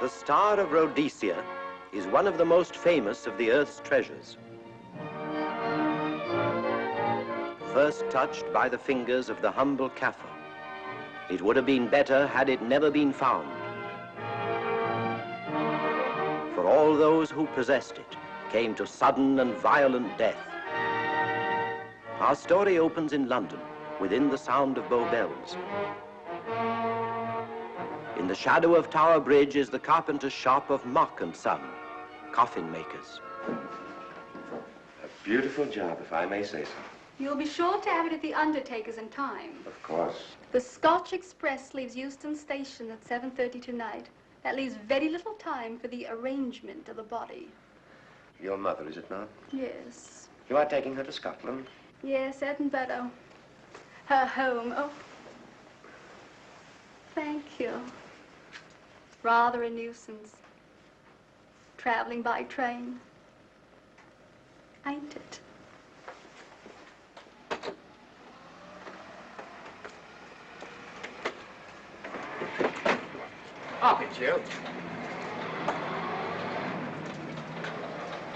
The Star of Rhodesia is one of the most famous of the Earth's treasures. First touched by the fingers of the humble Kaffir, it would have been better had it never been found. For all those who possessed it came to sudden and violent death. Our story opens in London, within the sound of Bow Bells. In the shadow of Tower Bridge is the carpenter's shop of Mock and Son, coffin makers. A beautiful job, if I may say so. You'll be sure to have it at the undertaker's in time. Of course. The Scotch Express leaves Euston Station at 7:30 tonight. That leaves very little time for the arrangement of the body. Your mother, is it not? Yes. You are taking her to Scotland? Yes, Edinburgh. Her home. Oh. Thank you. Rather a nuisance. Traveling by train. Ain't it? Up it, you.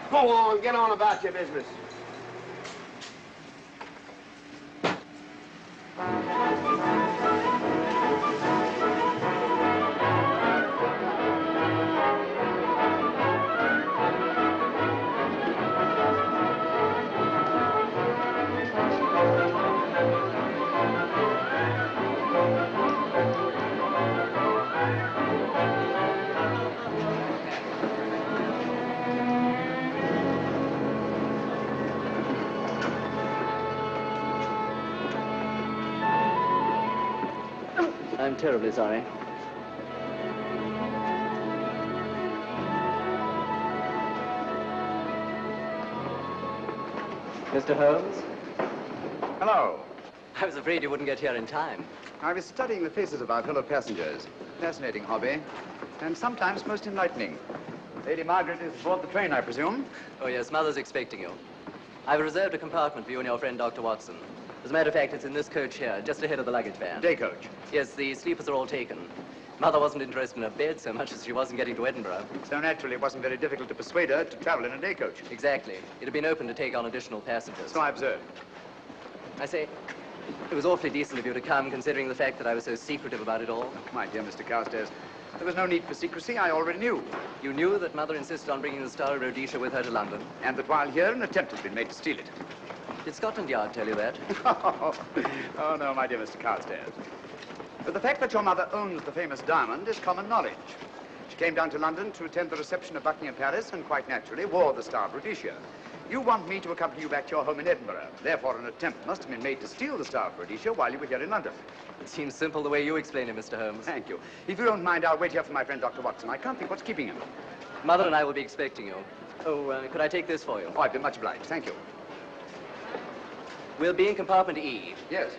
Go on, get on about your business. I'm terribly sorry. Mr. Holmes? Hello. I was afraid you wouldn't get here in time. I was studying the faces of our fellow passengers. Fascinating hobby, and sometimes most enlightening. Lady Margaret is aboard the train, I presume? Oh, yes, Mother's expecting you. I've reserved a compartment for you and your friend, Dr. Watson. As a matter of fact, it's in this coach here, just ahead of the luggage van. Day coach? Yes, the sleepers are all taken. Mother wasn't interested in a bed so much as she wasn't getting to Edinburgh. So naturally, it wasn't very difficult to persuade her to travel in a day coach. Exactly. It had been open to take on additional passengers. So I observed. I say, it was awfully decent of you to come, considering the fact that I was so secretive about it all. My dear Mr. Carstairs, there was no need for secrecy. I already knew. You knew that Mother insisted on bringing the Star of Rhodesia with her to London? And that while here, an attempt has been made to steal it. Did Scotland Yard tell you that? Oh, no, my dear Mr. Carstairs. But the fact that your mother owns the famous diamond is common knowledge. She came down to London to attend the reception of Buckingham Palace and quite naturally wore the Star of Rhodesia. You want me to accompany you back to your home in Edinburgh. Therefore, an attempt must have been made to steal the Star of Rhodesia while you were here in London. It seems simple the way you explain it, Mr. Holmes. Thank you. If you don't mind, I'll wait here for my friend, Dr. Watson. I can't think what's keeping him. Mother and I will be expecting you. Oh, could I take this for you? Oh, I've been much obliged. Thank you. We'll be in compartment E. Yes.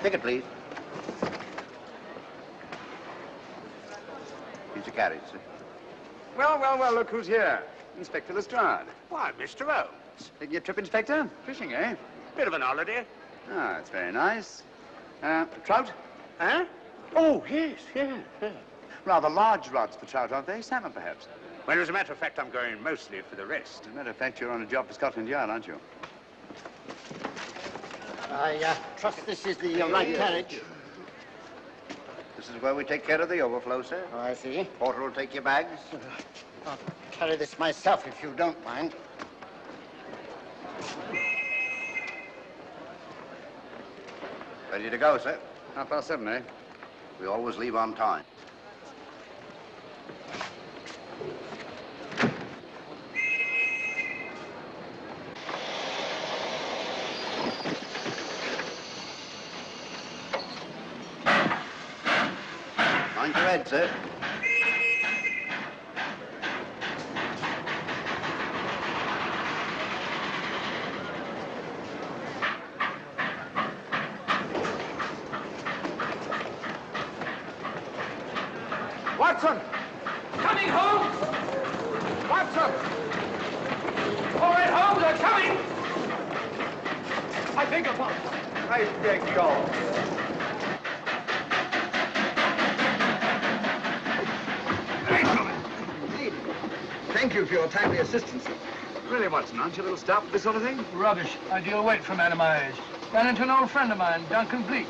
Ticket, please. Here's your carriage, sir. Well, look who's here. Inspector Lestrade. Why, Mr. Holmes. Taking a trip, Inspector? Fishing, eh? Bit of an holiday. Ah, that's very nice. Trout? Huh? Oh, yes. Rather large rods for trout, aren't they? Salmon, perhaps? Well, as a matter of fact, I'm going mostly for the rest. As a matter of fact, you're on a job for Scotland Yard, aren't you? I trust this is the right carriage. This is where we take care of the overflow, sir. Oh, I see. Porter will take your bags. I'll carry this myself if you don't mind. Ready to go, sir? 7:30, eh? We always leave on time. Mind your head, sir. Watson! Coming, Holmes! Watson! All right, Holmes, they're coming! I beg your pardon. I beg yours. Indeed. Thank you for your timely assistance. Really, Watson, aren't you a little stout for this sort of thing? Rubbish. Ideal weight for a man of my age. Ran into an old friend of mine, Duncan-Bleek.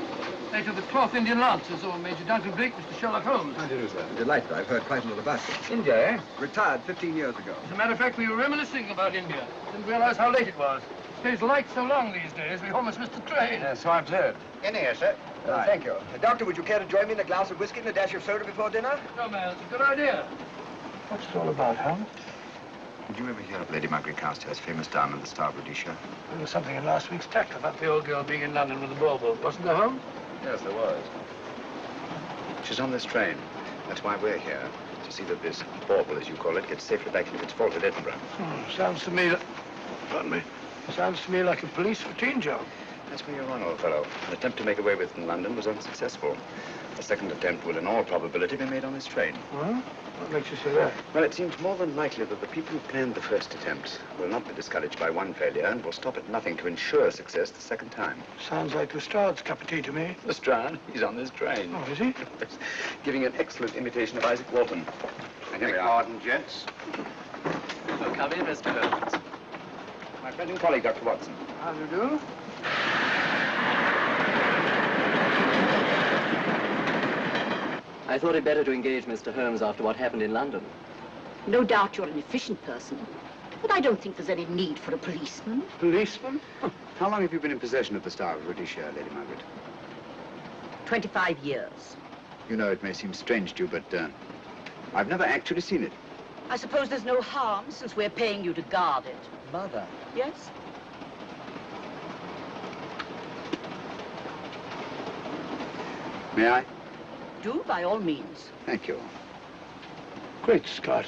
Late of the 12th Indian Lancers, or Major Duncan-Bleek, Mr. Sherlock Holmes. How do you do, sir? Delighted. I've heard quite a lot about you. India, eh? Retired 15 years ago. As a matter of fact, we were reminiscing about India. Didn't realize how late it was. Stays light so long these days, we almost missed the train. Yes, so I've heard. In here, sir. Thank you. Doctor, would you care to join me in a glass of whiskey and a dash of soda before dinner? No, man, it's a good idea. What's it all about, Holmes? Did you ever hear of Lady Margaret Carstairs' famous diamond, the Star of Rhodesia? There was something in last week's tackle about the old girl being in London with the bauble, wasn't there, Holmes? Yes, there was. She's on this train. That's why we're here, to see that this bauble, as you call it, gets safely back into its vault at Edinburgh. Sounds to me pardon me. Sounds to me like a police routine job. That's where you're on, old fellow. An attempt to make away with it in London was unsuccessful. A second attempt will, in all probability, be made on this train. Well, what makes you say that? Well, it seems more than likely that the people who planned the first attempt will not be discouraged by one failure and will stop at nothing to ensure success the second time. Sounds like Lestrade's cup of tea to me. Lestrade? He's on this train. Oh, is he? Giving an excellent imitation of Isaac Walton. And here we are. Pardon, gents. So come in, Mr. Holmes. My friend and colleague, Dr. Watson. How do you do? I thought it better to engage Mr. Holmes after what happened in London. No doubt you're an efficient person, but I don't think there's any need for a policeman. Policeman? How long have you been in possession of the Star of Rhodesia, Lady Margaret? 25 years. You know, it may seem strange to you, but I've never actually seen it. I suppose there's no harm since we're paying you to guard it. Mother. Yes? May I? Do, by all means. Thank you. Great Scott.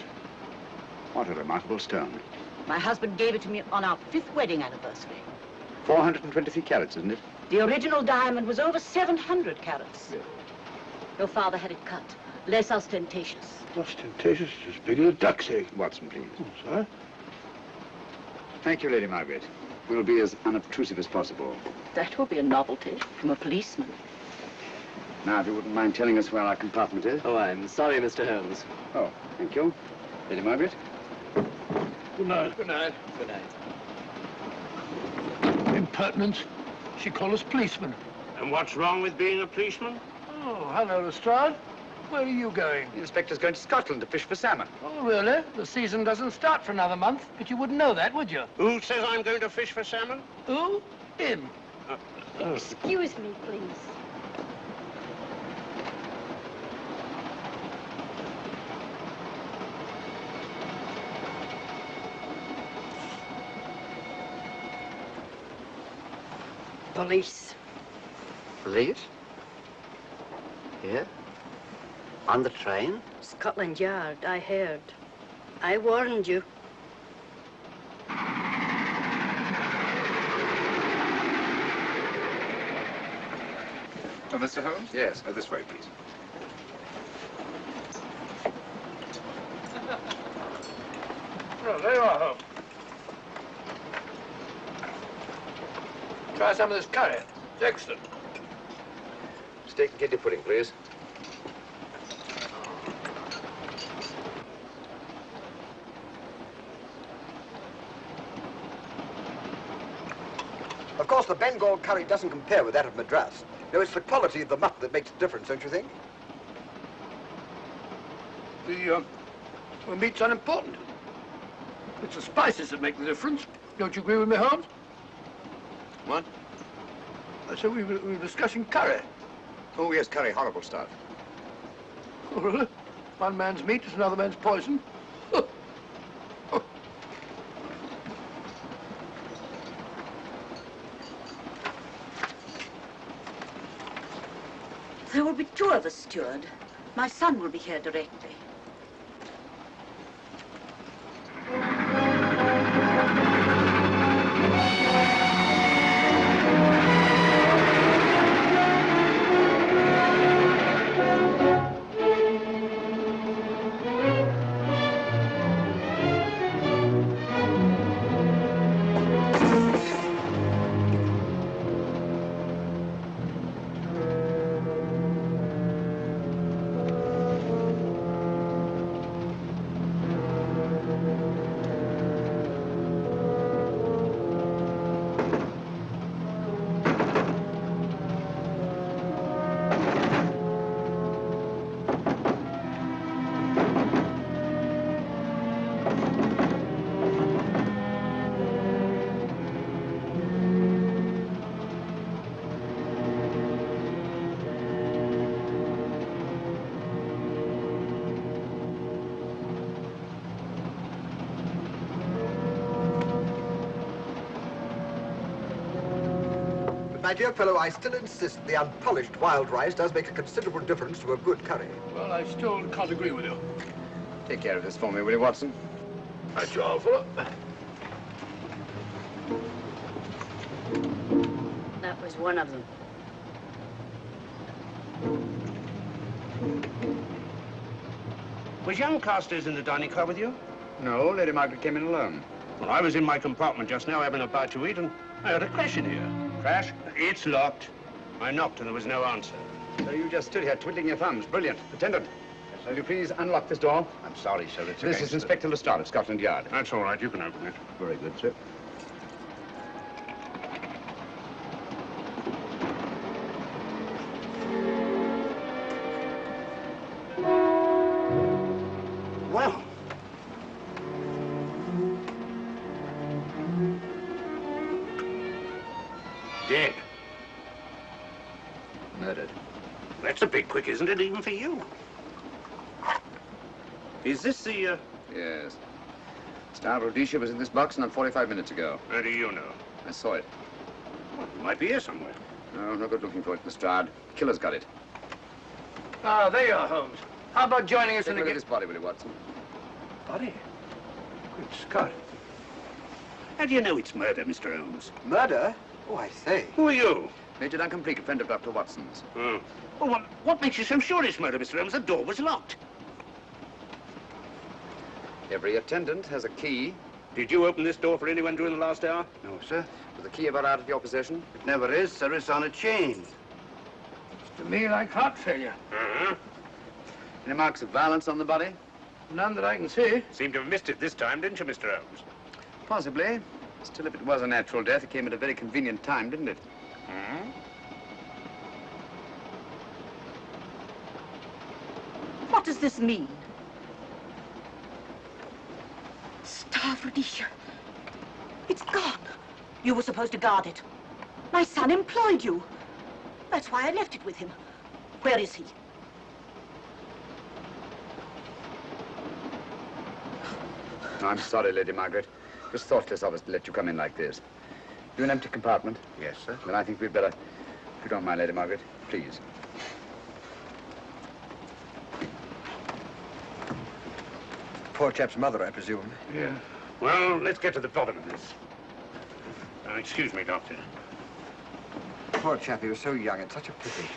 What a remarkable stone. My husband gave it to me on our 5th wedding anniversary. 423 carats, isn't it? The original diamond was over 700 carats. Yes. Your father had it cut, less ostentatious. Ostentatious, as big as a duck's egg. Watson, please. Oh, sir. Thank you, Lady Margaret. We'll be as unobtrusive as possible. That will be a novelty from a policeman. Now, if you wouldn't mind telling us where our compartment is. Oh, I'm sorry, Mr. Holmes. Oh, thank you. Lady Margaret? Good night. Good night. Good night. Impertinence. She called us policemen. And what's wrong with being a policeman? Oh, hello, Lestrade. Where are you going? The inspector's going to Scotland to fish for salmon. Oh, really? The season doesn't start for another month, but you wouldn't know that, would you? Who says I'm going to fish for salmon? Who? Him. Excuse me, please. Police. Police? Here? On the train? Scotland Yard, I heard. I warned you. Oh, Mr. Holmes? Yes, this way, please. Oh, there you are, Holmes. Try some of this curry. It's excellent. Steak and kidney pudding, please. Of course, the Bengal curry doesn't compare with that of Madras. No, it's the quality of the mutt that makes the difference, don't you think? The meat's unimportant. It's the spices that make the difference. Don't you agree with me, Holmes? What? I said we were discussing curry. Oh, yes, curry, horrible stuff. Oh, really? One man's meat is another man's poison. There will be 2 of us, steward. My son will be here directly. my dear fellow, I still insist the unpolished wild rice does make a considerable difference to a good curry. Well, I still can't agree with you. Take care of this for me, will you, Watson? That's all, fella. That was one of them. Was young Carstairs in the dining car with you? No, Lady Margaret came in alone. Well, I was in my compartment just now having a bite to eat, and I heard a crash in here. Crash? It's locked. I knocked and there was no answer. So you just stood here twiddling your thumbs. Brilliant. Attendant, will you please unlock this door? I'm sorry, sir. It's This is Inspector Lestrade of Scotland Yard. That's all right. You can open it. Very good, sir. Well. Dead. Murdered. That's a bit quick, isn't it, even for you? Is this the, Yes. Star of Rhodesia was in this box not 45 minutes ago. How do you know? I saw it. Well, it might be here somewhere. No, no good looking for it, Lestrade. Killer's got it. Ah, there you are, Holmes. How about joining us Take in a the look at this body, will you, Watson? Body? Good Scott. How do you know it's murder, Mr. Holmes? Murder? Oh, I say. Who are you? Major Duncan-Bleek, a friend of Dr. Watson's. Oh. Well, what makes you so sure it's murder, Mr. Holmes? The door was locked. Every attendant has a key. Did you open this door for anyone during the last hour? No, sir. Was the key ever out of your possession? It never is, sir. It's on a chain. Looks to me like heart failure. Uh-huh. Any marks of violence on the body? None that I can see. Seemed to have missed it this time, didn't you, Mr. Holmes? Possibly. Still, if it was a natural death, it came at a very convenient time, didn't it? Hmm? What does this mean? Star of Rhodesia. It's gone. You were supposed to guard it. My son employed you. That's why I left it with him. Where is he? I'm sorry, Lady Margaret. It was thoughtless of us to let you come in like this. You an empty compartment? Yes, sir. Then I think we'd better, if you don't mind, Lady Margaret, please. Poor chap's mother, I presume. Yeah. Well, let's get to the bottom of this. Excuse me, Doctor. Poor chap, he was so young. It's such a pity.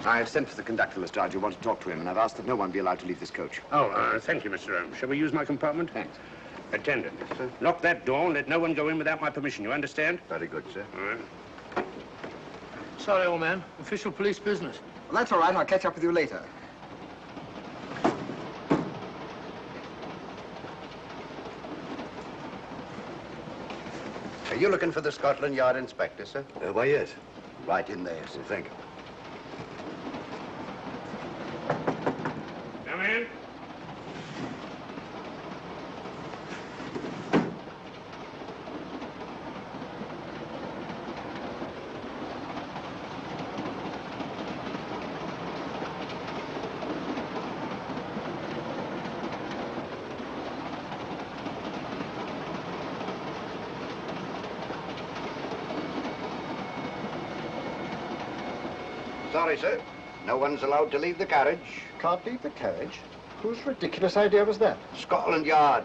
I've sent for the conductor, Lestrade. You want to talk to him, and I've asked that no one be allowed to leave this coach. Oh, thank you, Mr. Holmes. Shall we use my compartment? Thanks. Attendant, sir. Lock that door and let no one go in without my permission. You understand? Very good, sir. All right. Sorry, old man. Official police business. Well, that's all right. I'll catch up with you later. Are you looking for the Scotland Yard inspector, sir? Why, yes. Right in there, sir. Thank you. Come in. Sorry, sir. No one's allowed to leave the carriage. Can't leave the carriage? Whose ridiculous idea was that? Scotland Yard.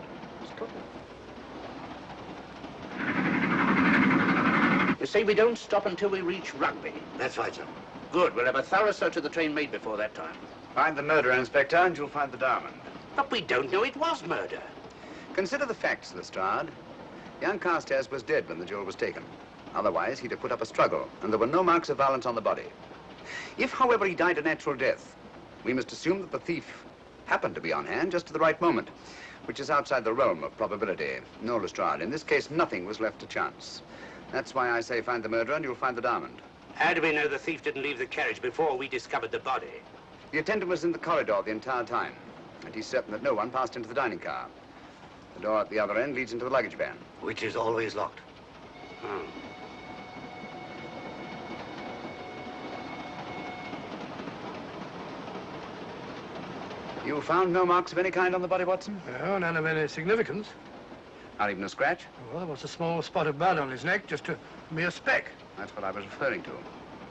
You say we don't stop until we reach Rugby. That's right, sir. Good. We'll have a thorough search of the train made before that time. Find the murderer, Inspector, and you'll find the diamond. But we don't know it was murder. Consider the facts, Lestrade. Young Carstairs was dead when the jewel was taken. Otherwise, he'd have put up a struggle, and there were no marks of violence on the body. If, however, he died a natural death, we must assume that the thief happened to be on hand just at the right moment, which is outside the realm of probability. No, Lestrade, in this case, nothing was left to chance. That's why I say find the murderer and you'll find the diamond. How do we know the thief didn't leave the carriage before we discovered the body? The attendant was in the corridor the entire time, and he's certain that no one passed into the dining car. The door at the other end leads into the luggage van. Which is always locked. Oh. You found no marks of any kind on the body, Watson? No, none of any significance. Not even a scratch? Well, there was a small spot of blood on his neck, just a mere speck. That's what I was referring to.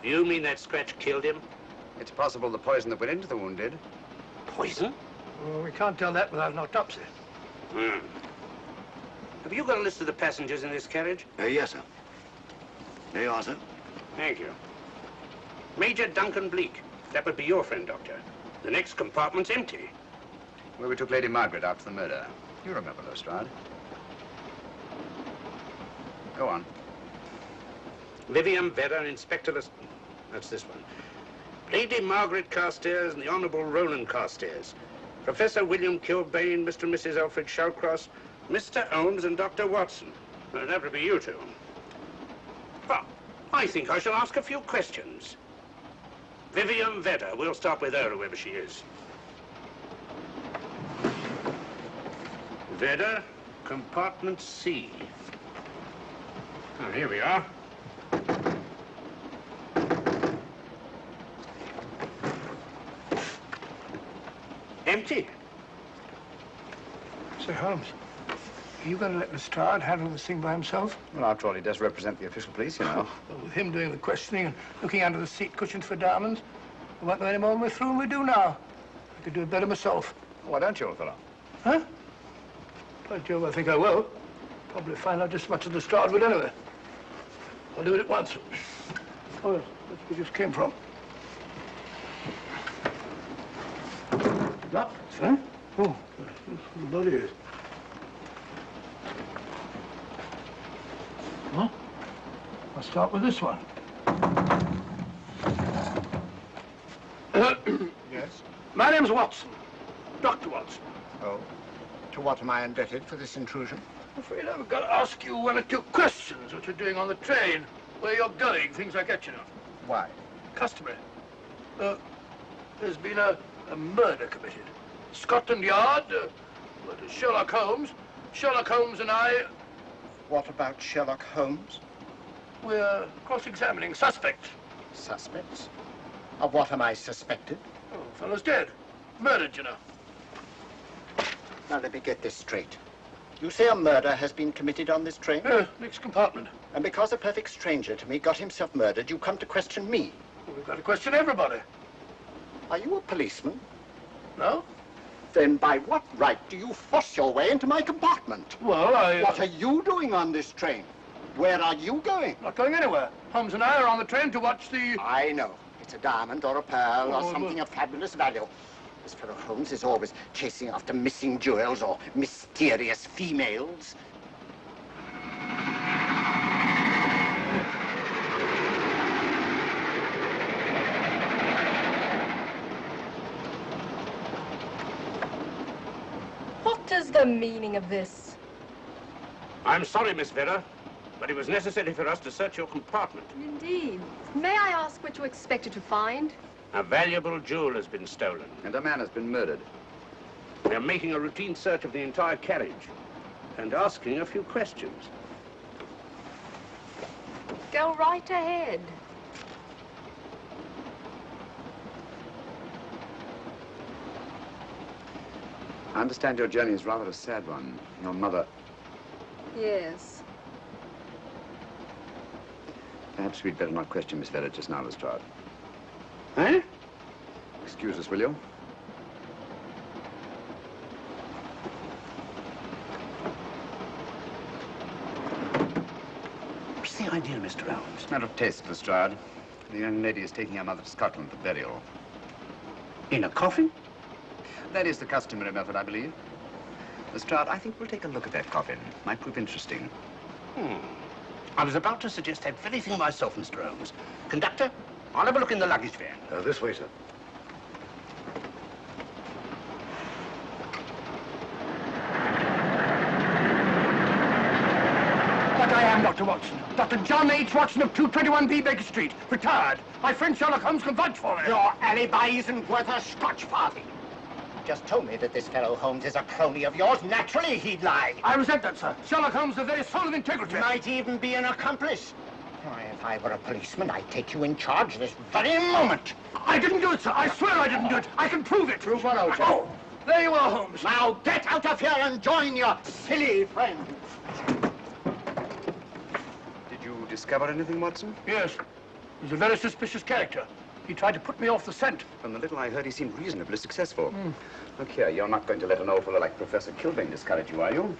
You mean that scratch killed him? It's possible the poison that went into the wound did. Poison? Well, we can't tell that without an autopsy. Have you got a list of the passengers in this carriage? Yes, sir. There you are, sir. Thank you. Major Duncan-Bleek. That would be your friend, Doctor. The next compartment's empty. Where we took Lady Margaret after the murder. You remember, Lestrade. Go on. Vivian Vedder, Inspector That's this one. Lady Margaret Carstairs and the Honourable Roland Carstairs. Professor William Kilbane, Mr. and Mrs. Alfred Shawcross, Mr. Holmes and Dr. Watson. Well, that would be you two. Well, I think I shall ask a few questions. Vivian Vedder. We'll start with her, whoever she is. Vedder, compartment C. Oh, here we are. Empty. Say, Holmes, are you going to let Lestrade handle this thing by himself? Well, after all, he does represent the official police, you know. Well, with him doing the questioning and looking under the seat cushions for diamonds, we won't know any more when we're through than we do now. I could do it better myself. Why don't you, old fellow? Huh? By Jove, I think I will. Probably find out just as much as Lestrade would anyway. I'll do it at once. Oh, yes, that's where we just came from. Locked, huh? Oh, the body is. Huh? I'll start with this one. Yes? My name's Watson. Dr. Watson. Oh. To what am I indebted for this intrusion? I'm afraid I've got to ask you one or two questions. What you're doing on the train, where you're going, things like that, you know. Why? Customary. There's been a murder committed. Scotland Yard, Sherlock Holmes. Sherlock Holmes and I... What about Sherlock Holmes? We're cross-examining suspects. Suspects? Of what am I suspected? Oh, the fellow's dead. Murdered, you know. Now, let me get this straight. You say a murder has been committed on this train? Next compartment. And because a perfect stranger to me got himself murdered, you come to question me? Well, we've got to question everybody. Are you a policeman? No? Then by what right do you force your way into my compartment? Well, What are you doing on this train? Where are you going? Not going anywhere. Holmes and I are on the train to watch the... I know. It's a diamond or a pearl or something of fabulous value. This fellow Holmes is always chasing after missing jewels or mysterious females. What is the meaning of this? I'm sorry, Miss Vedder, but it was necessary for us to search your compartment. Indeed. May I ask what you expected to find? A valuable jewel has been stolen. And a man has been murdered. We are making a routine search of the entire carriage and asking a few questions. Go right ahead. I understand your journey is rather a sad one. Your mother... Yes. Perhaps we'd better not question Miss Vedder just now, Lestrade. Eh? Excuse us, will you? What's the idea, Mr. Holmes? Matter of taste, Lestrade. The young lady is taking her mother to Scotland for burial. In a coffin? That is the customary method, I believe. Lestrade, I think we'll take a look at that coffin. Might prove interesting. I was about to suggest that very thing myself, Mr. Holmes. Conductor, I'll have a look in the luggage van. This way, sir. But I am Dr. Watson. Dr. John H. Watson of 221B Baker Street. Retired. My friend Sherlock Holmes can vouch for me. Your alibi isn't worth a Scotch farthing. Just told me that this fellow Holmes is a crony of yours. Naturally, he'd lie. I resent that, sir. Sherlock Holmes is the very soul of integrity. Might even be an accomplice. Why, if I were a policeman, I'd take you in charge this very moment. I didn't do it, sir. I swear I didn't do it. I can prove it. Prove what, old chap? Oh, There you are, Holmes. Now get out of here and join your silly friends. Did you discover anything, Watson? Yes. He's a very suspicious character. He tried to put me off the scent. From the little I heard, he seemed reasonably successful. Look here, you're not going to let an old fellow like Professor Kilbane discourage you, are you?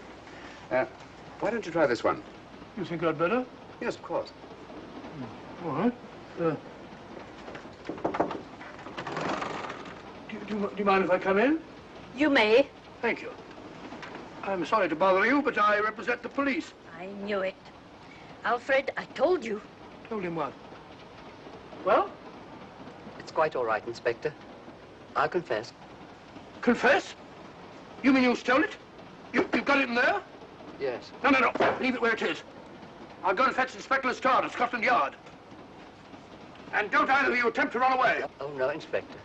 Why don't you try this one? You think I'd better? Yes, of course. All right. Do you mind if I come in? You may. Thank you. I'm sorry to bother you, but I represent the police. I knew it. Alfred, I told you. Told him what? Well? It's quite all right, Inspector. I'll confess. Confess? You mean you stole it? You've got it in there? Yes. No. Leave it where it is. I'll go and fetch Inspector Lestrade at Scotland Yard. And don't either of you attempt to run away. Oh, no, Inspector.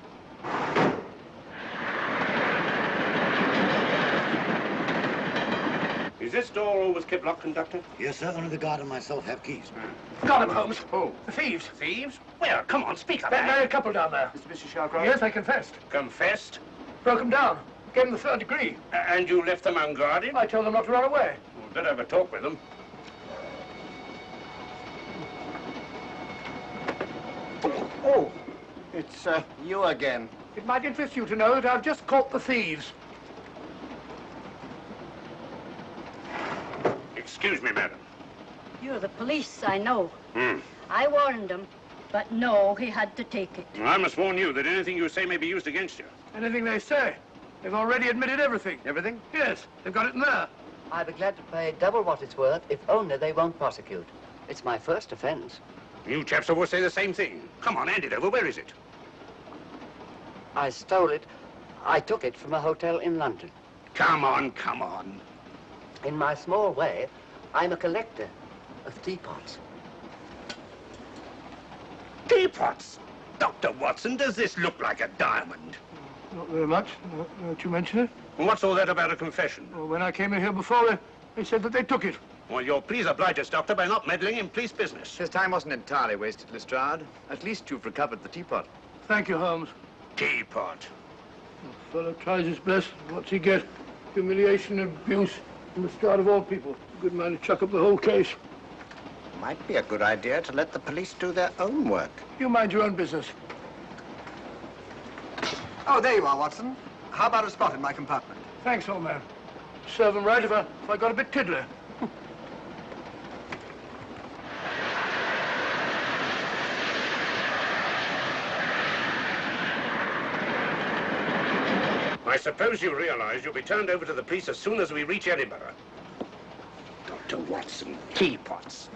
Is this door always kept locked, conductor? Yes, sir. Only the guard and myself have keys. Got him, Holmes. Who? The thieves. Thieves? Where? Come on, speak up. That married couple down there. Mr. Sherlock? Yes, I confessed. Confessed? Broke them down. Gave them the 3rd degree. And you left them unguarded? I told them not to run away. Well, better have a talk with them. Oh, it's you again. It might interest you to know that I've just caught the thieves. Excuse me, madam. You're the police, I know. Hmm. I warned him, but no, he had to take it. Well, I must warn you that anything you say may be used against you. Anything they say. They've already admitted everything. Everything? Yes, they've got it in there. I'd be glad to pay double what it's worth if only they won't prosecute. It's my first offense. You chaps always say the same thing. Come on, hand it over. Where is it? I stole it. I took it from a hotel in London. Come on, come on. In my small way, I'm a collector of teapots. Teapots? Dr. Watson, does this look like a diamond? Not very much, now that you mention it. Well, what's all that about a confession? Well, when I came in here before, they said that they took it. Well, you'll please oblige us, Doctor, by not meddling in police business. His time wasn't entirely wasted, Lestrade. At least you've recovered the teapot. Thank you, Holmes. Teapot. The fellow tries his best. What's he get? Humiliation and abuse from the start of all people. A good man to chuck up the whole case. Might be a good idea to let the police do their own work. You mind your own business. Oh, there you are, Watson. How about a spot in my compartment? Thanks, old man. Serve them right if I got a bit tiddly. I suppose you realize you'll be turned over to the police as soon as we reach Edinburgh. Dr. Watson, teapots.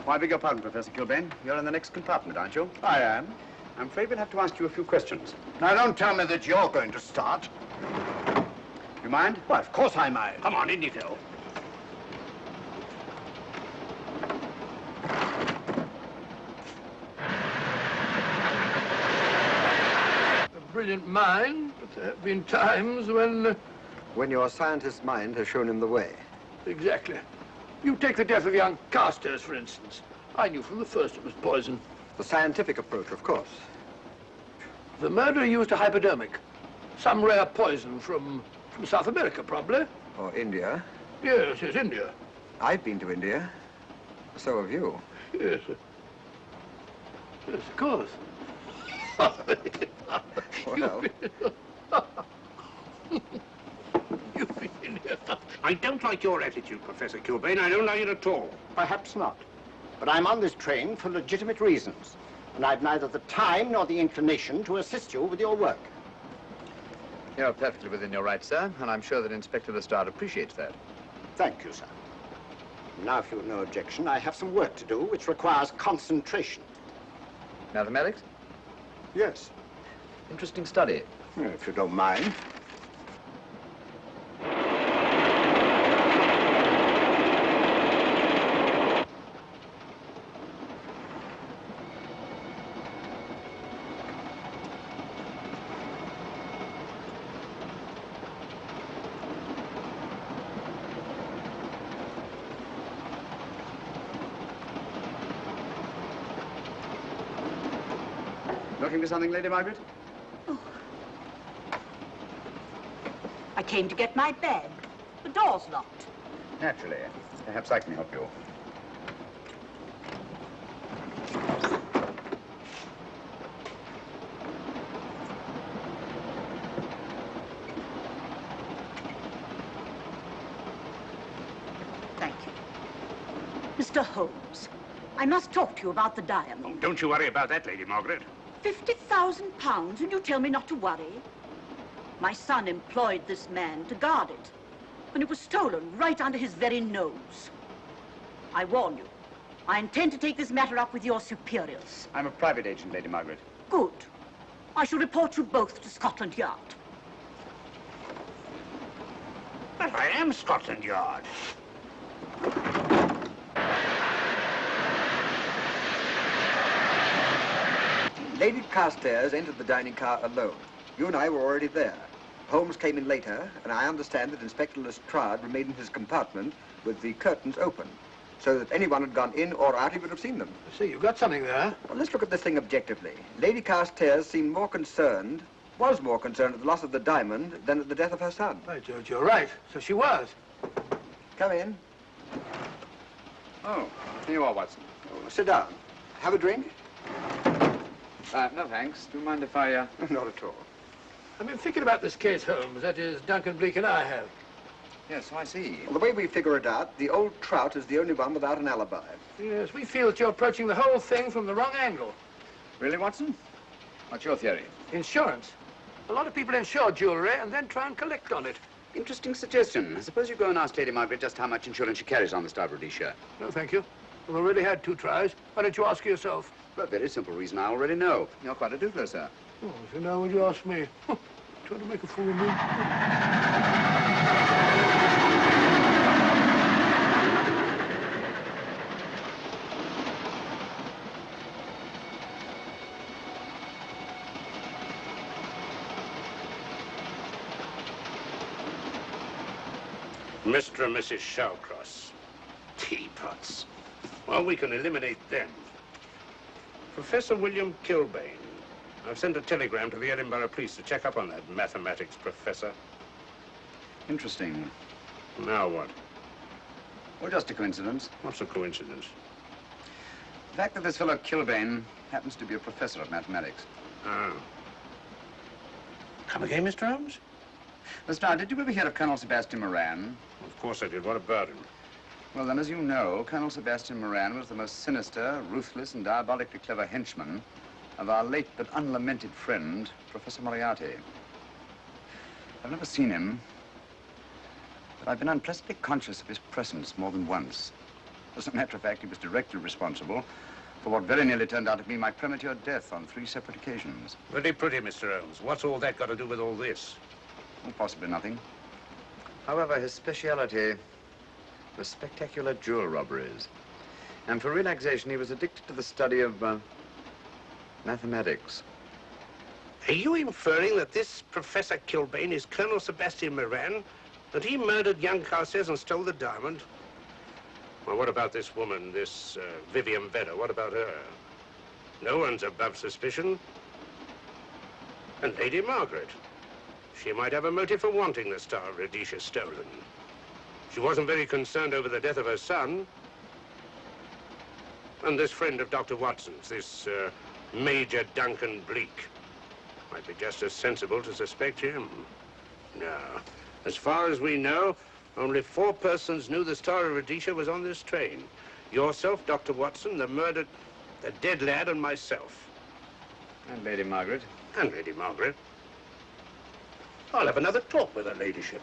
Oh, I beg your pardon, Professor Kilbane. You're in the next compartment, aren't you? I am. I'm afraid we'll have to ask you a few questions. Now, don't tell me that you're going to start. You mind? Why, of course I mind. Come on, in you go. A brilliant mind, but there have been times when... When your scientist's mind has shown him the way. Exactly. You take the death of young Carstairs, for instance. I knew from the first it was poison. The scientific approach, of course. The murderer used a hypodermic. Some rare poison from South America, probably. Or India. Yes, India. I've been to India. So have you. Yes. Yes, of course. Well. You've been in here. I don't like your attitude, Professor Kilbane. I don't like it at all. Perhaps not. But I'm on this train for legitimate reasons. And I've neither the time nor the inclination to assist you with your work. You're perfectly within your rights, sir, and I'm sure that Inspector Lestrade appreciates that. Thank you, sir. Now, if you've no objection, I have some work to do which requires concentration. Mathematics? Yes. Interesting study. If you don't mind. Looking for something, Lady Margaret? Oh. came to get my bag. The door's locked. Naturally. Perhaps I can help you. Thank you. Mr. Holmes, I must talk to you about the diamond. Oh, don't you worry about that, Lady Margaret. £50,000 and you tell me not to worry? My son employed this man to guard it, and it was stolen right under his very nose. I warn you, I intend to take this matter up with your superiors. I'm a private agent, Lady Margaret. Good. I shall report you both to Scotland Yard. But I am Scotland Yard. Lady Carstairs entered the dining car alone. You and I were already there. Holmes came in later, and I understand that Inspector Lestrade remained in his compartment with the curtains open, so that anyone had gone in or out, he would have seen them. I see, you've got something there. Well, let's look at this thing objectively. Lady Carstairs seemed more concerned, was more concerned at the loss of the diamond than at the death of her son. By George, you're right. So she was. Come in. Oh, here you are, Watson. Oh, sit down. Have a drink? No, thanks. Do you mind if I, Not at all. I've been thinking about this case, Holmes. That is, Duncan-Bleek and I have. Yes, so I see. Well, the way we figure it out, the old trout is the only one without an alibi. Yes, we feel that you're approaching the whole thing from the wrong angle. Really, Watson? What's your theory? Insurance. A lot of people insure jewelry and then try and collect on it. Interesting suggestion. I suppose you go and ask Lady Margaret just how much insurance she carries on the Star of Rhodesia. No, thank you. We've already had 2 tries. Why don't you ask her yourself? For a very simple reason I already know. You're quite a doodler, sir. Oh, so now would you ask me? Trying to make a fool of me. Mr. and Mrs. Shawcross. Teapots. Well, we can eliminate them. Professor William Kilbane. I've sent a telegram to the Edinburgh police to check up on that mathematics professor. Interesting. Now what? Well, just a coincidence. What's a coincidence? The fact that this fellow Kilbane happens to be a professor of mathematics. Ah. Come again, Mr. Holmes? Lestrade, did you ever hear of Colonel Sebastian Moran? Of course I did. What about him? Well, then, as you know, Colonel Sebastian Moran was the most sinister, ruthless, and diabolically clever henchman of our late but unlamented friend, Professor Moriarty. I've never seen him, but I've been unpleasantly conscious of his presence more than once. As a matter of fact, he was directly responsible for what very nearly turned out to be my premature death on 3 separate occasions. Pretty pretty, Mr. Holmes. What's all that got to do with all this? Well, possibly nothing. However, his speciality was spectacular jewel robberies. And for relaxation, he was addicted to the study of mathematics. Are you inferring that this Professor Kilbane is Colonel Sebastian Moran? That he murdered young Carstairs and stole the diamond? Well, what about this woman, this Vivian Vedder? What about her? No one's above suspicion. And Lady Margaret. She might have a motive for wanting the Star of Rhodesia stolen. She wasn't very concerned over the death of her son. And this friend of Dr. Watson's, this Major Duncan-Bleek, might be just as sensible to suspect him. No. As far as we know, only 4 persons knew the Star of Rhodesia was on this train. Yourself, Dr. Watson, the murdered, the dead lad, and myself. And Lady Margaret. And Lady Margaret. I'll have another talk with her ladyship.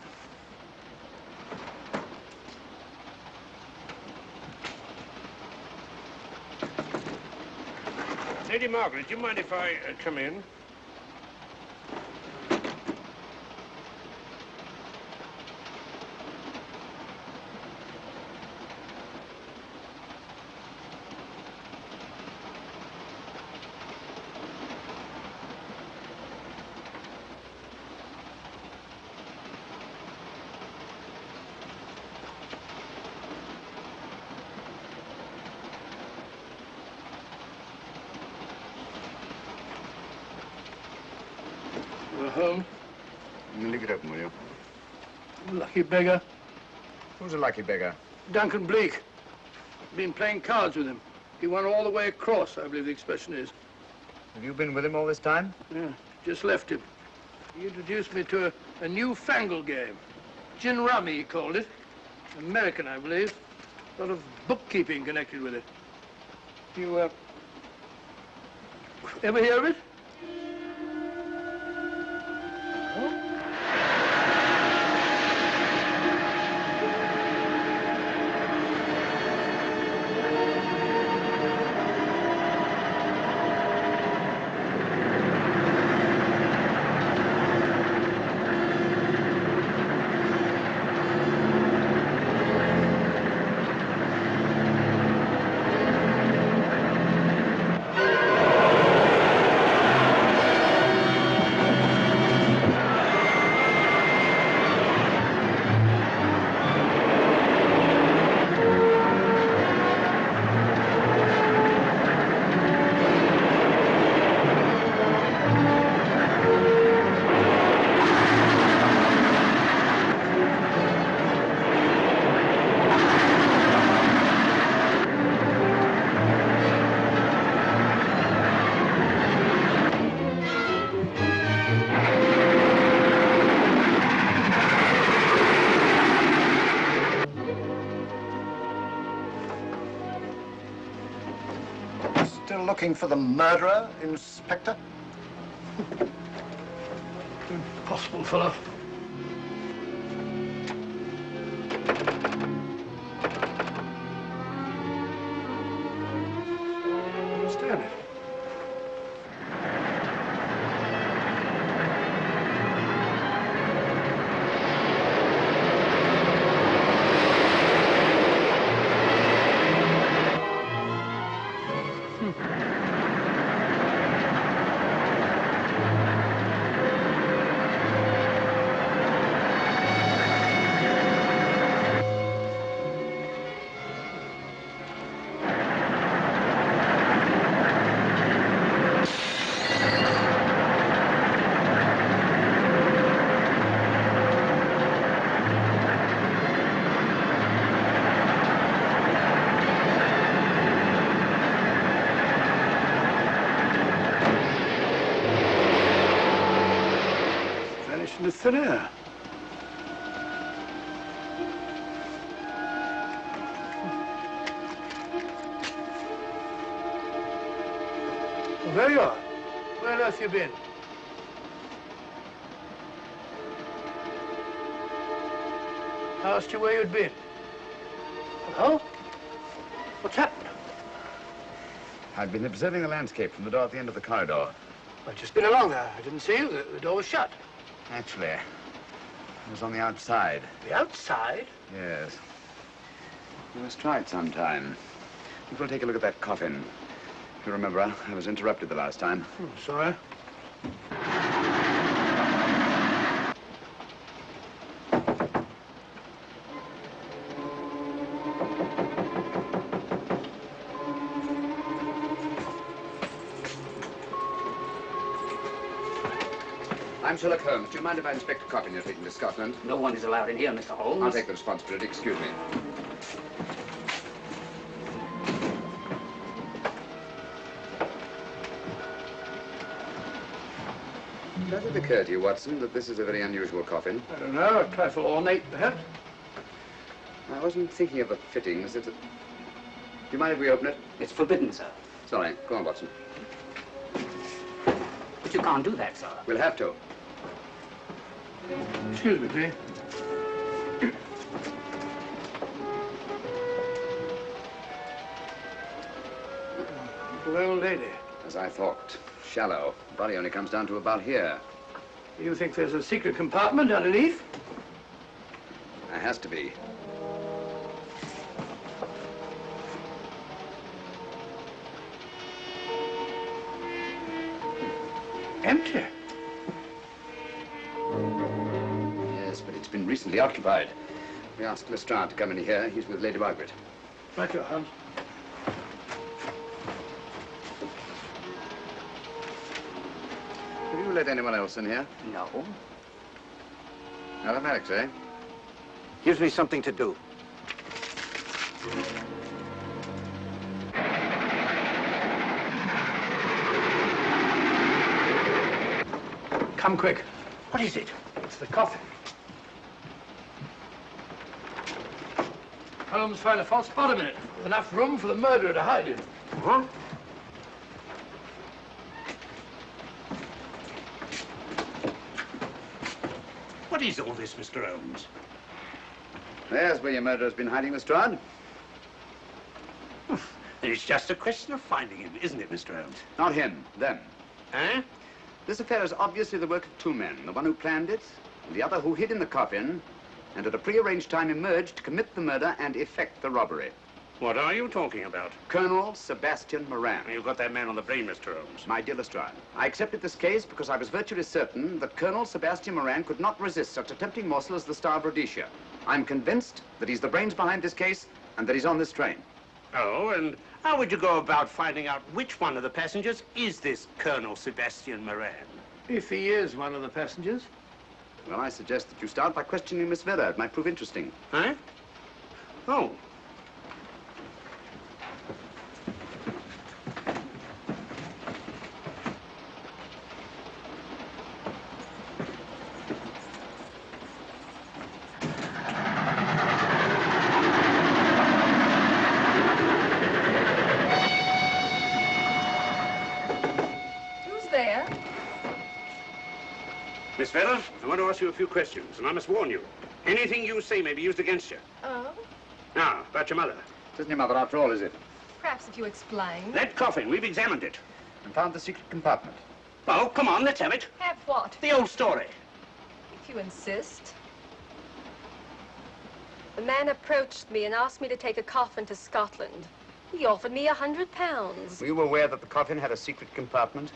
Lady Margaret, do you mind if I come in? Home? Leave it open, will you? Lucky beggar. Who's a lucky beggar? Duncan-Bleek. Been playing cards with him. He won all the way across, I believe the expression is. Have you been with him all this time? Yeah, just left him. He introduced me to a newfangled game. Gin rummy, he called it. American, I believe. A lot of bookkeeping connected with it. You, ever hear of it? Looking for the murderer, Inspector? Impossible, fellow. Understand it. Into thin air. Well, there you are. Where on earth you been? I asked you where you'd been. Hello? What's happened? I've been observing the landscape from the door at the end of the corridor. I've just been along there. I didn't see you. The door was shut. Actually, I was on the outside. The outside? Yes. We must try it sometime. We'll take a look at that coffin. If you remember, I was interrupted the last time. Sorry. I'm Sherlock Holmes. Do you mind if I inspect a coffin you're taking to Scotland? No one is allowed in here, Mr. Holmes. I'll take the responsibility. Excuse me. Does it occur to you, Watson, that this is a very unusual coffin? I don't know. A trifle ornate, perhaps. I wasn't thinking of the fittings. Do you mind if we open it? It's forbidden, sir. Sorry. Go on, Watson. But you can't do that, sir. We'll have to. Excuse me, please. Little old lady. As I thought. Shallow. Body only comes down to about here. You think there's a secret compartment underneath? There has to be. Empty. Yes, but it's been recently occupied. We asked Lestrade to come in here. He's with Lady Margaret. Right, your Holmes. Have you let anyone else in here? No. Mathematics, eh? Gives me something to do. Come quick. What is it? It's the coffin. Holmes found a false bottom in it, with enough room for the murderer to hide in. Huh? What is all this, Mr. Holmes? There's where your murderer's been hiding, Lestrade. It's just a question of finding him, isn't it, Mr. Holmes? Not him, them. Eh? This affair is obviously the work of two men, the one who planned it, and the other who hid in the coffin, and at a prearranged time emerged to commit the murder and effect the robbery. What are you talking about? Colonel Sebastian Moran. You've got that man on the brain, Mr. Holmes. My dear Lestrade, I accepted this case because I was virtually certain that Colonel Sebastian Moran could not resist such a tempting morsel as the Star of Rhodesia. I'm convinced that he's the brains behind this case and that he's on this train. Oh, and how would you go about finding out which one of the passengers is this Colonel Sebastian Moran? If he is one of the passengers. Well, I suggest that you start by questioning Miss Vedder. It might prove interesting. Huh? Oh. Miss Vedder, I want to ask you a few questions, and I must warn you. Anything you say may be used against you. Oh? Now, about your mother. It isn't your mother after all, is it? Perhaps if you explain. That coffin, we've examined it. And found the secret compartment. Oh, come on, let's have it. Have what? The old story. If you insist. The man approached me and asked me to take a coffin to Scotland. He offered me £100. Were you aware that the coffin had a secret compartment?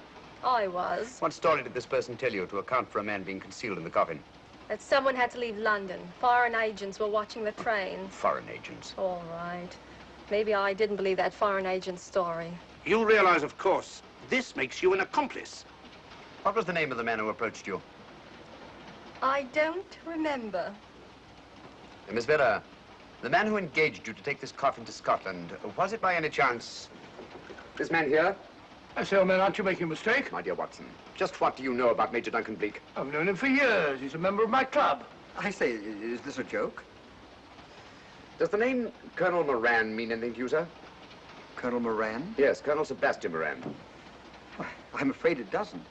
I was. What story did this person tell you to account for a man being concealed in the coffin? That someone had to leave London. Foreign agents were watching the train. Foreign agents? All right. Maybe I didn't believe that foreign agent story. You realize, of course, this makes you an accomplice. What was the name of the man who approached you? I don't remember. Miss Vedder, the man who engaged you to take this coffin to Scotland, was it by any chance this man here? I say, old man, aren't you making a mistake? My dear Watson, just what do you know about Major Duncan-Bleek? I've known him for years. He's a member of my club. I say, is this a joke? Does the name Colonel Moran mean anything to you, sir? Colonel Moran? Yes, Colonel Sebastian Moran. Why, I'm afraid it doesn't.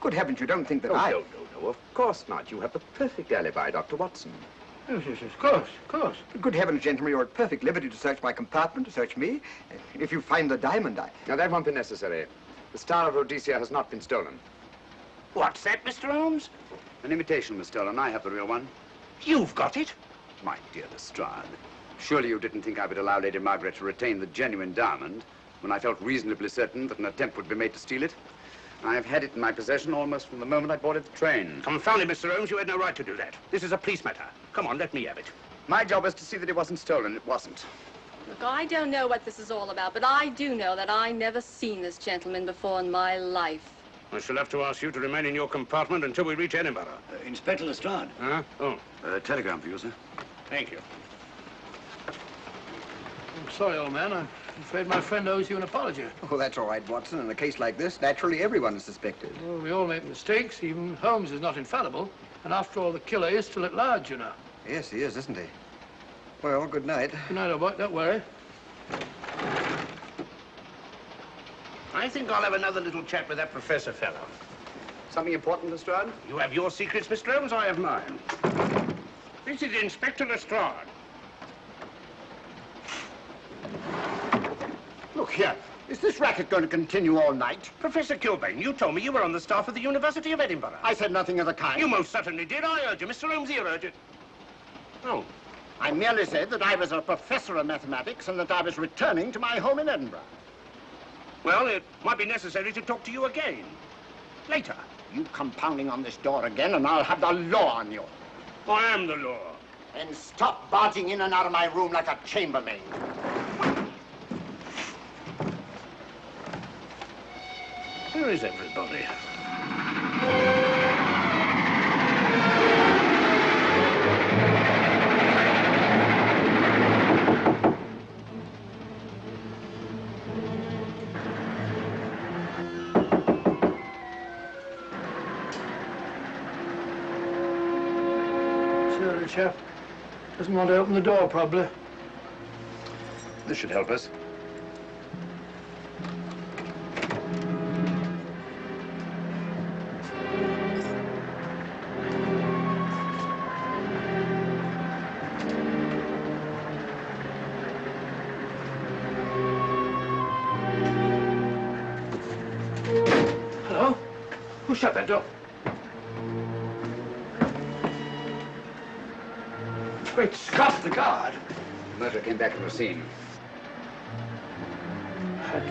Good heavens, you don't think that No, I... no, of course not. You have the perfect alibi, Dr. Watson. Yes, of course, of course. Good heavens, gentlemen, you're at perfect liberty to search my compartment, to search me. If you find the diamond, Now, that won't be necessary. The Star of Rhodesia has not been stolen. What's that, Mr. Holmes? An imitation was stolen. I have the real one. You've got it? My dear Lestrade, surely you didn't think I would allow Lady Margaret to retain the genuine diamond when I felt reasonably certain that an attempt would be made to steal it? I have had it in my possession almost from the moment I boarded the train. Confound it, Mr. Holmes, you had no right to do that. This is a police matter. Come on, let me have it. My job is to see that it wasn't stolen. It wasn't. Look, I don't know what this is all about, but I do know that I never seen this gentleman before in my life. I shall have to ask you to remain in your compartment until we reach Edinburgh. Inspector Lestrade. Huh? Oh. Telegram for you, sir. Thank you. I'm sorry, old man. I'm afraid my friend owes you an apology. Oh, that's all right, Watson. In a case like this, naturally everyone is suspected. Well, we all make mistakes. Even Holmes is not infallible. And after all, the killer is still at large, you know. Yes, he is, isn't he? Well, good night. Good night, old boy. Don't worry. I think I'll have another little chat with that professor fellow. Something important, Lestrade? You have your secrets, Mr. Holmes, I have mine. This is Inspector Lestrade. Look here. Is this racket going to continue all night? Professor Kilbane, you told me you were on the staff of the University of Edinburgh. I said nothing of the kind. You most certainly did. I urge you. Mr. Holmes here urged it. Oh. I merely said that I was a professor of mathematics and that I was returning to my home in Edinburgh. Well, it might be necessary to talk to you again. Later. You come pounding on this door again and I'll have the law on you. I am the law. And stop barging in and out of my room like a chambermaid. Where is everybody? chap. Doesn't want to open the door, probably. This should help us. Hello? Who shut that door? Great Scott, the guard. The murderer came back from the scene.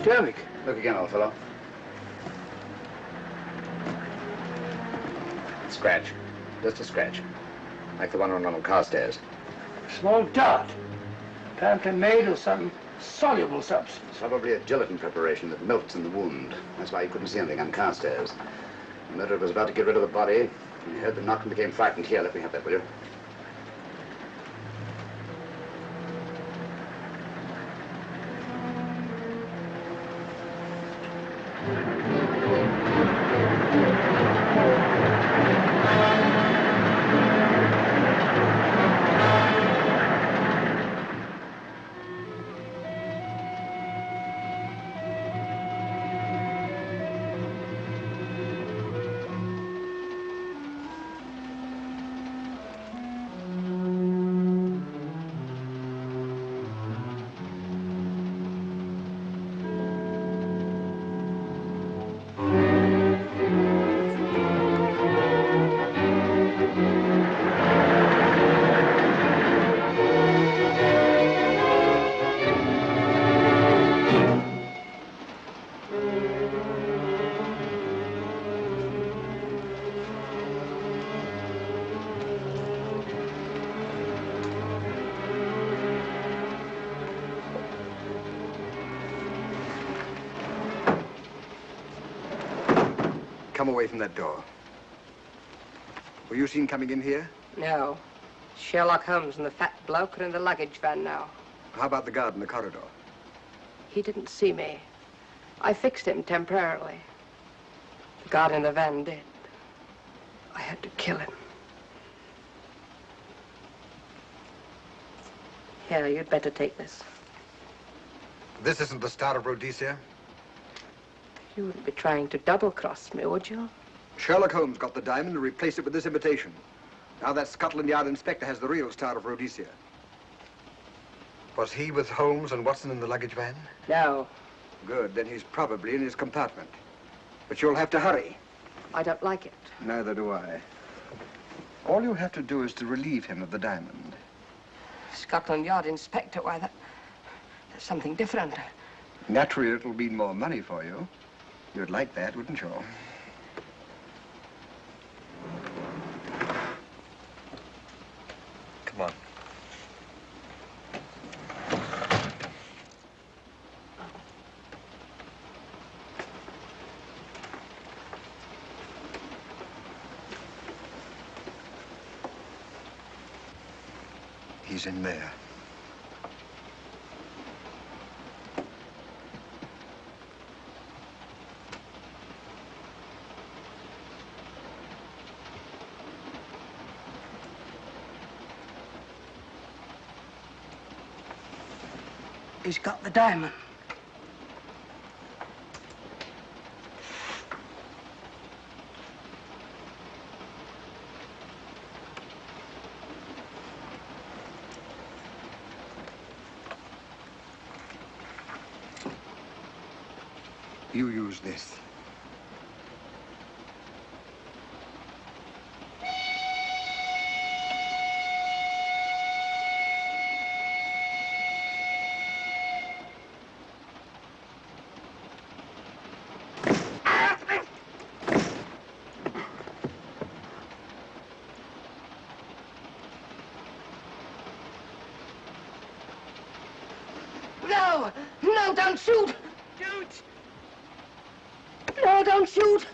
Derrick. Look again, old fellow. Scratch. Just a scratch. Like the one on Ronald Carstairs. Small dot. Apparently made of some soluble substance. Probably a gelatin preparation that melts in the wound. That's why you couldn't see anything on Carstairs. The murderer was about to get rid of the body. He heard the knock and became frightened. Here, let me have that, will you? Come away from that door. Were you seen coming in here? No. Sherlock Holmes and the fat bloke are in the luggage van now. How about the guard in the corridor? He didn't see me. I fixed him temporarily. The guard in the van did. I had to kill him. Here, you'd better take this. This isn't the Star of Rhodesia? You wouldn't be trying to double-cross me, would you? Sherlock Holmes got the diamond and replaced it with this imitation. Now that Scotland Yard inspector has the real Star of Rhodesia. Was he with Holmes and Watson in the luggage van? No. Good, then he's probably in his compartment. But you'll have to hurry. I don't like it. Neither do I. All you have to do is to relieve him of the diamond. Scotland Yard inspector, why, that's something different. Naturally, it'll mean more money for you. You'd like that, wouldn't you? Come on. He's in there. He's got the diamond. You use this. No! No, don't shoot! Shoot! No, don't shoot!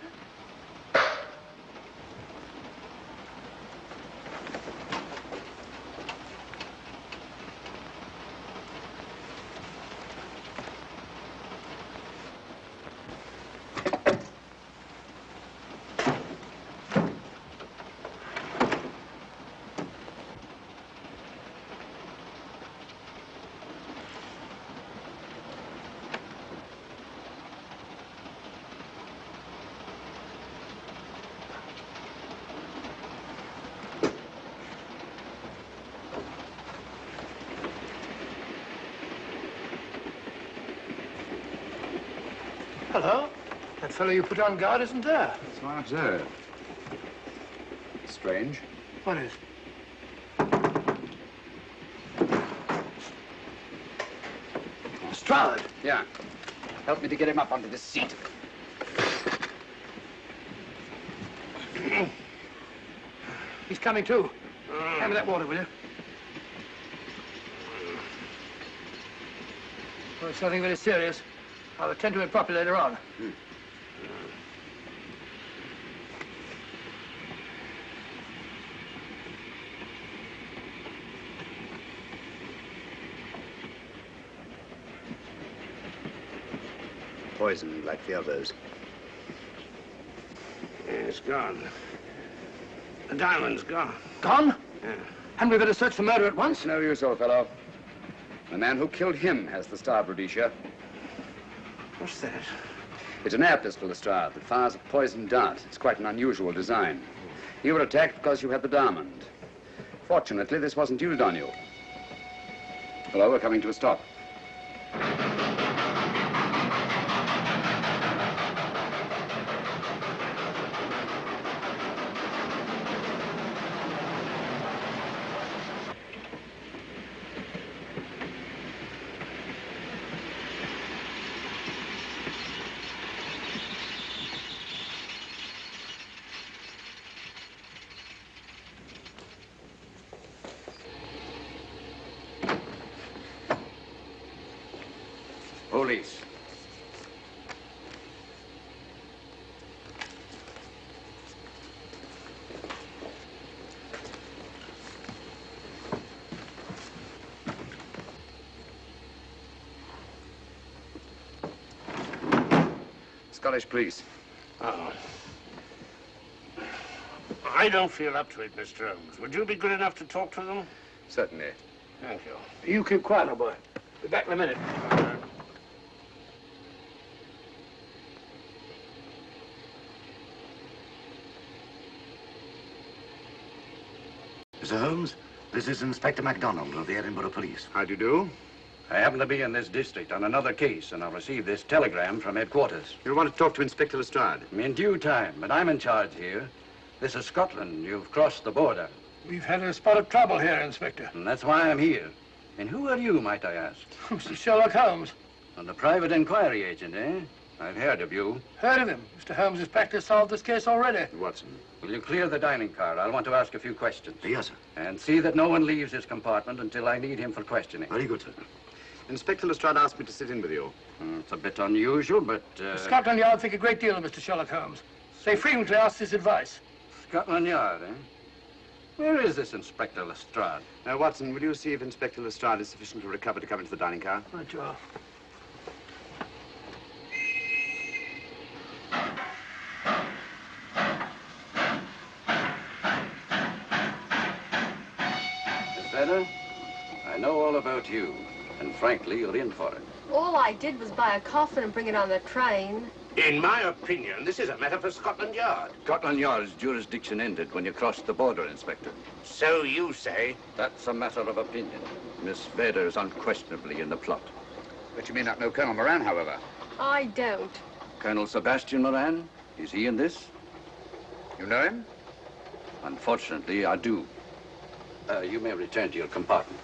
Hello. That fellow you put on guard isn't there. So I observe. Strange. What is? Lestrade. Yeah. Help me to get him up onto this seat. He's coming too. Hand me that water, will you? Well, it's nothing very serious. I'll attend to it properly later on. Poisoned like the others. It's gone. The diamond's gone. Gone? Yeah. Hadn't we better search for murder at once? It's no use, old fellow. The man who killed him has the Star of Rhodesia. What's that? It's an air pistol, Lestrade, that fires a poisoned dart. It's quite an unusual design. You were attacked because you had the diamond. Fortunately, this wasn't used on you. Hello, we're coming to a stop. Police. Scottish police. Oh. I don't feel up to it, Mr. Holmes. Would you be good enough to talk to them? Certainly. Thank you. You keep quiet, old boy. Be back in a minute. Mr. Holmes, this is Inspector MacDonald of the Edinburgh Police. How do you do? I happen to be in this district on another case, and I received this telegram from headquarters. You want to talk to Inspector Lestrade? In due time, but I'm in charge here. This is Scotland. You've crossed the border. We've had a spot of trouble here, Inspector. And that's why I'm here. And who are you, might I ask? Mr. Sherlock Holmes. And the private inquiry agent, eh? I've heard of you. Heard of him. Mr. Holmes has practically solved this case already. Watson. Will you clear the dining car? I'll want to ask a few questions. Yes, sir. And see that no one leaves his compartment until I need him for questioning. Very good, sir. Inspector Lestrade asked me to sit in with you. It's a bit unusual, but... Scotland Yard think a great deal of Mr. Sherlock Holmes. They frequently ask his advice. Scotland Yard, eh? Where is this Inspector Lestrade? Now, Watson, will you see if Inspector Lestrade is sufficient to recover to come into the dining car? Right, you are. Miss Vedder, I know all about you, and frankly, you're in for it. All I did was buy a coffin and bring it on the train. In my opinion, this is a matter for Scotland Yard. Scotland Yard's jurisdiction ended when you crossed the border, Inspector. So you say? That's a matter of opinion. Miss Vedder is unquestionably in the plot. But you may not know Colonel Moran, however. I don't. Colonel Sebastian Moran, is he in this? You know him? Unfortunately, I do. You may return to your compartment.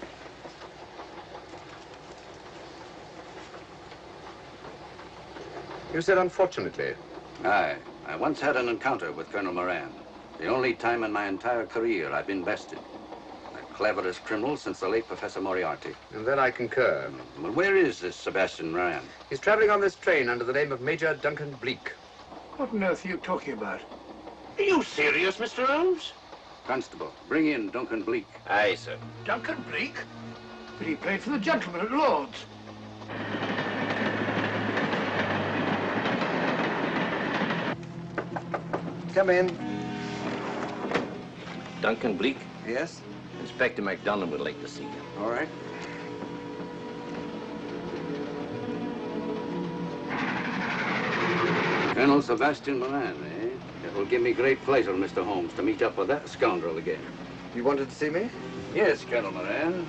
You said unfortunately. Aye. I once had an encounter with Colonel Moran. The only time in my entire career I've been bested. The cleverest criminal since the late Professor Moriarty. And then I concur. Well, where is this Sebastian Moran? He's traveling on this train under the name of Major Duncan-Bleek. What on earth are you talking about? Are you serious, Mr. Holmes? Constable, bring in Duncan-Bleek. Aye, sir. Duncan-Bleek? But he played for the gentleman at Lord's. Come in. Duncan-Bleek? Yes? Inspector MacDonald would like to see you. All right. Colonel Sebastian Moran, eh? It will give me great pleasure, Mr. Holmes, to meet up with that scoundrel again. You wanted to see me? Yes, Colonel Moran.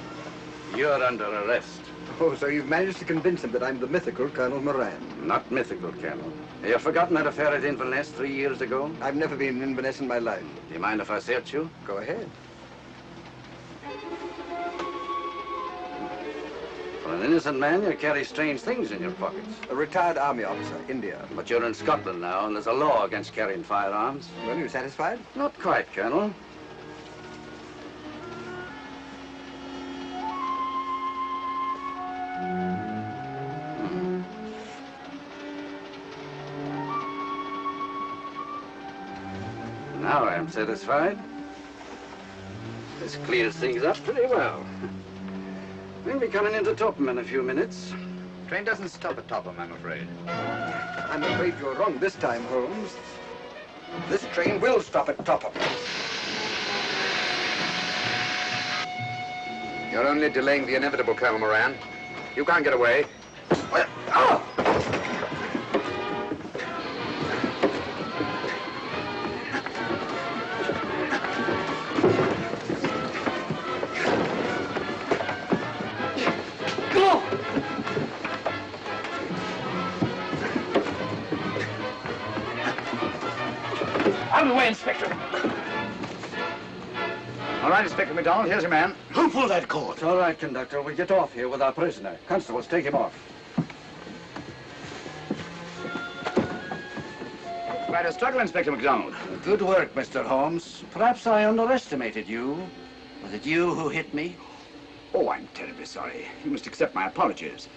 You're under arrest. Oh, so you've managed to convince him that I'm the mythical Colonel Moran. Not mythical, Colonel. You've forgotten that affair at Inverness 3 years ago? I've never been in Inverness in my life. Do you mind if I search you? Go ahead. For an innocent man, you carry strange things in your pockets. A retired army officer, India. But you're in Scotland now, and there's a law against carrying firearms. Well, you satisfied? Not quite, Colonel. Now I am satisfied. This clears things up pretty well. We'll be coming into Topham in a few minutes. Train doesn't stop at Topham, I'm afraid. I'm afraid you're wrong this time, Holmes. This train will stop at Topham. You're only delaying the inevitable, Colonel Moran. You can't get away. Oh! Out of the way, Inspector. All right, Inspector MacDonald, here's your man. Who pulled that cord? It's all right, conductor. We'll get off here with our prisoner. Constables, take him off. Quite a struggle, Inspector MacDonald. Good work, Mr. Holmes. Perhaps I underestimated you. Was it you who hit me? Oh, I'm terribly sorry. You must accept my apologies.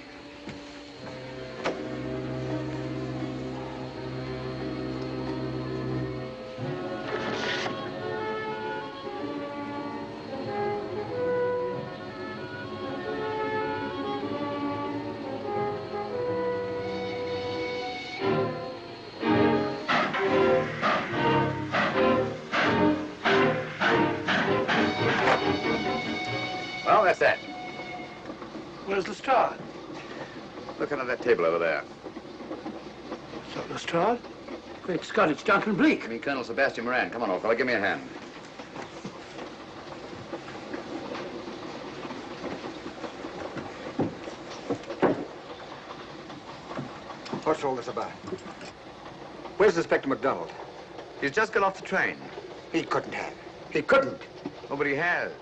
Well, that's that. Where's Lestrade? Look under that table over there. Is that Lestrade? Great Scott, it's Duncan-Bleek. I mean, Colonel Sebastian Moran. Come on, old fella, give me a hand. What's all this about? Where's Inspector MacDonald? He's just got off the train. He couldn't have. He couldn't. Oh, but he has.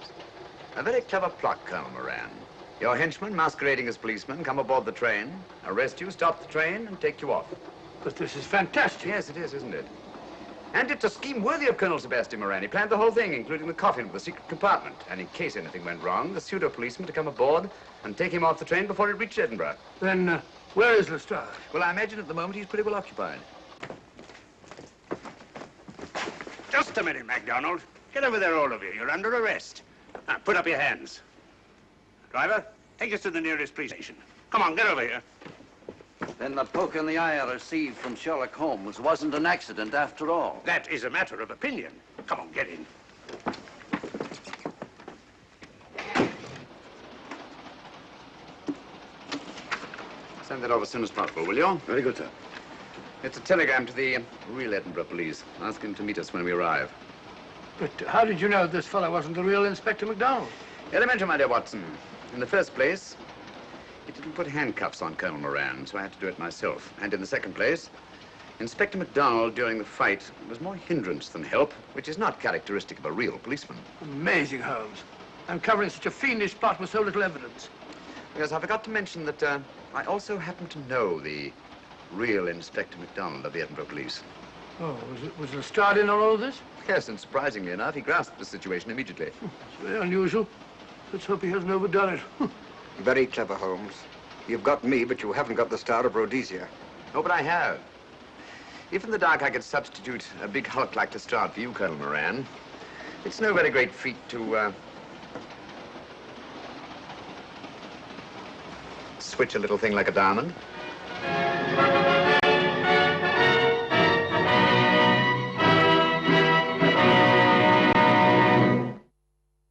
A very clever plot, Colonel Moran. Your henchmen, masquerading as policemen, come aboard the train, arrest you, stop the train, and take you off. But this is fantastic. Yes, it is, isn't it? And it's a scheme worthy of Colonel Sebastian Moran. He planned the whole thing, including the coffin with the secret compartment. And in case anything went wrong, the pseudo-policeman to come aboard and take him off the train before it reached Edinburgh. Then, where is Lestrade? Well, I imagine at the moment he's pretty well occupied. Just a minute, MacDonald. Get over there, all of you. You're under arrest. Now, put up your hands. Driver, take us to the nearest police station. Come on, get over here. Then the poke in the eye I received from Sherlock Holmes wasn't an accident after all. That is a matter of opinion. Come on, get in. Send that over as soon as possible, will you? Very good, sir. It's a telegram to the real Edinburgh police. Ask him to meet us when we arrive. But how did you know this fellow wasn't the real Inspector MacDonald? Elementary, my dear Watson. In the first place, he didn't put handcuffs on Colonel Moran, so I had to do it myself. And in the second place, Inspector MacDonald, during the fight, was more hindrance than help, which is not characteristic of a real policeman. Amazing, Holmes. I'm covering such a fiendish plot with so little evidence. Yes, I forgot to mention that I also happen to know the real Inspector MacDonald of the Edinburgh police. Oh, was Lestrade in on all of this? Yes, and surprisingly enough, he grasped the situation immediately. It's very unusual. Let's hope he hasn't overdone it. Very clever, Holmes. You've got me, but you haven't got the Star of Rhodesia. Oh, but I have. If in the dark I could substitute a big hulk like Lestrade for you, Colonel Moran, it's no very great feat to, switch a little thing like a diamond.